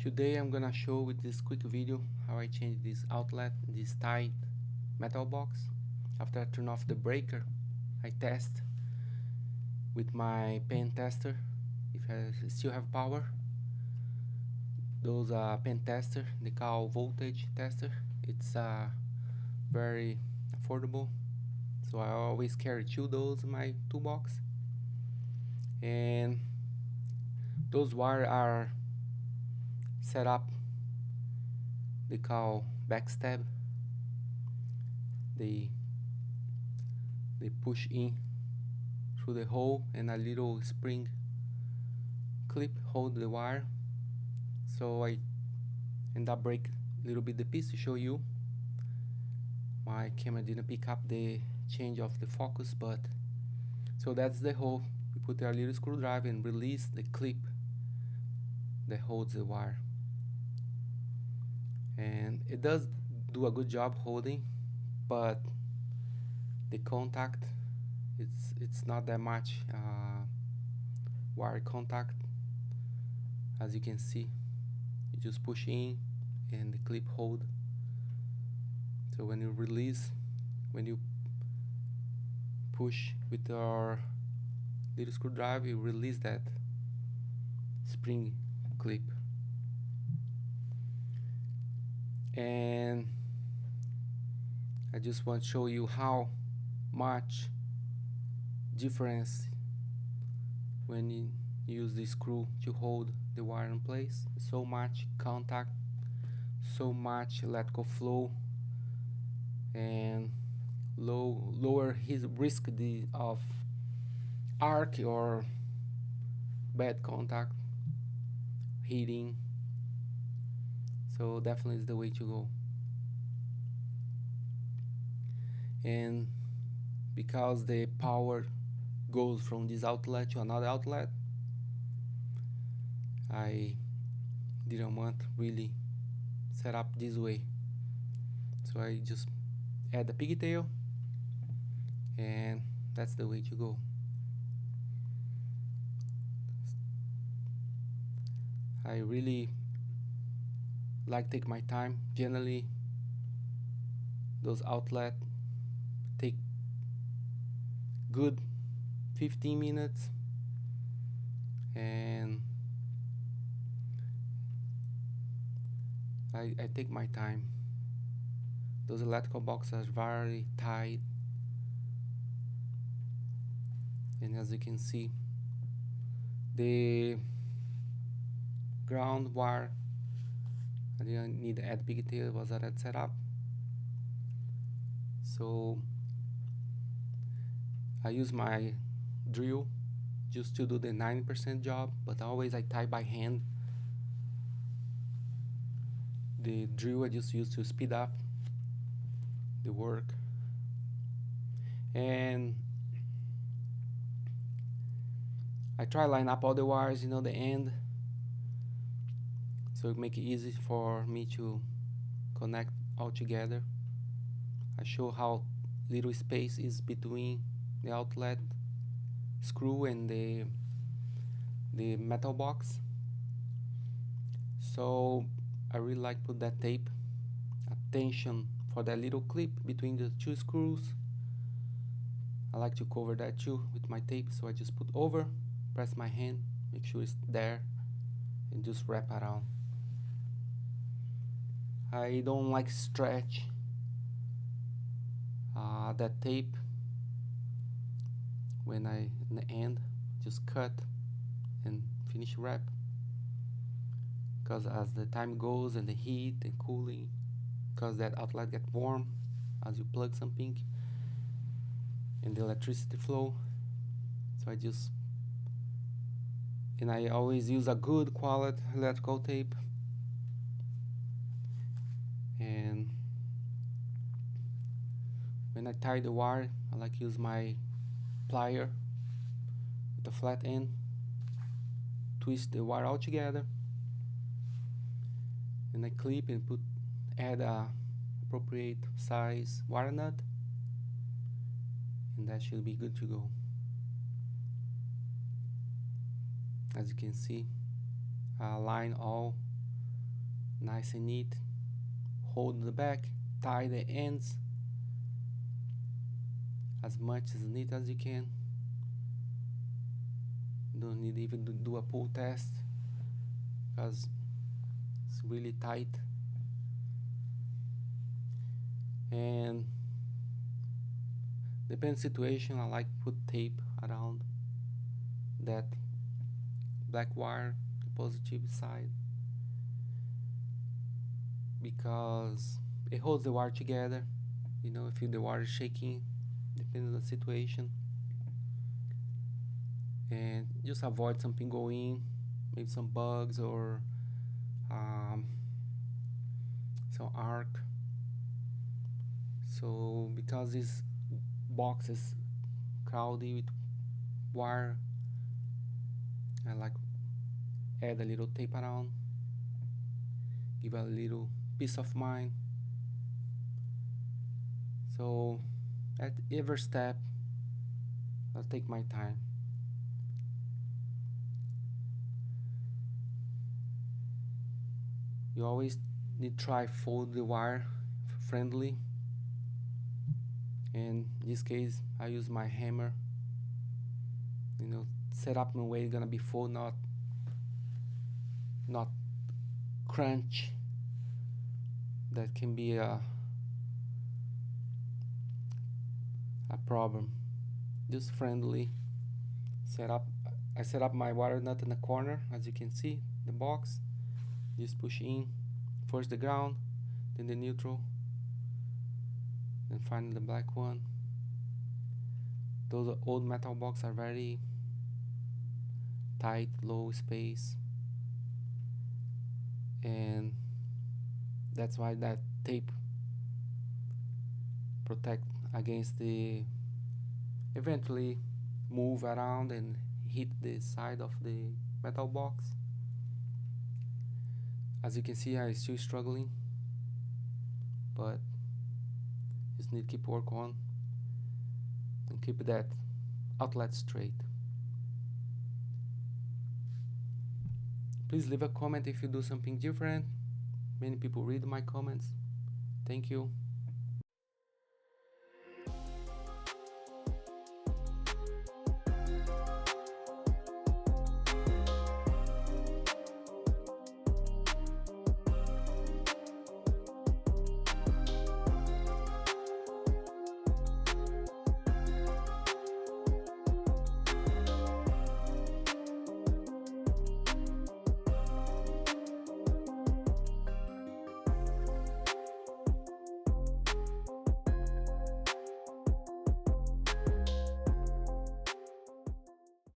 Today I'm gonna show with this quick video how I change this outlet, this tight metal box. After I turn off the breaker, I test with my pen tester if I still have power. Those pen tester, they call voltage tester. It's very affordable, so I always carry two of those in my toolbox. And those wires are set up, they call backstab. They push in through the hole, and a little spring clip hold the wire. So I end up break a little bit the piece to show you. My camera didn't pick up the change of the focus, but so that's the hole. We put a little screwdriver and release the clip that holds the wire, and it does do a good job holding, but the contact, it's not that much wire contact. As you can see, you just push in and the clip hold. So when you release, when you push with your little screwdriver, you release that spring clip. And I just want to show you how much difference when you use the screw to hold the wire in place. So much contact, so much electrical flow, and lower his risk of arc or bad contact, heating. So definitely is the way to go. And because the power goes from this outlet to another outlet, I didn't want really set up this way, so I just add the pigtail, and that's the way to go. I really like take my time. Generally those outlet take good 15 minutes, and I take my time. Those electrical boxes are very tight, and as you can see, the ground wire, I didn't need to add pigtail, it was already set up. So I use my drill just to do the 90% job, but always I tie by hand. The drill I just use to speed up the work. And I try line up all the wires, the end, so it make it easy for me to connect all together. I show how little space is between the outlet screw and the metal box. So I really like put that tape, attention for that little clip between the two screws. I like to cover that too with my tape, so I just put over, press my hand, make sure it's there, and just wrap around. I don't like stretch that tape when in the end, just cut and finish wrap, because as the time goes and the heat and cooling, because that outlet get warm as you plug something and the electricity flow. So I always use a good quality electrical tape. And when I tie the wire, I like to use my plier with the flat end, twist the wire all together, and I clip and add a appropriate size wire nut, and that should be good to go. As you can see, I align all nice and neat. Hold the back, tie the ends as much as neat as you can. Don't need even to do a pull test because it's really tight. And depends situation, I like put tape around that black wire, the positive side, because it holds the wire together. You know, if the wire is shaking, depending on the situation, and just avoid something going, maybe some bugs or some arc. So because this box is crowded with wire, I like add a little tape around, give a little peace of mind. So at every step, I'll take my time. You always need to try fold the wire friendly. And in this case, I use my hammer. You know, set up in a way it's gonna be fold, not crunch. That can be a problem. Just friendly. I set up my wire nut in the corner, as you can see, the box. Just push in, first the ground, then the neutral, then finally the black one. Those old metal boxes are very tight, low space, and that's why that tape protect against the eventually move around and hit the side of the metal box. As you can see, I'm still struggling, but just need to keep work on and keep that outlet straight. Please leave a comment if you do something different. Many people read my comments. Thank you.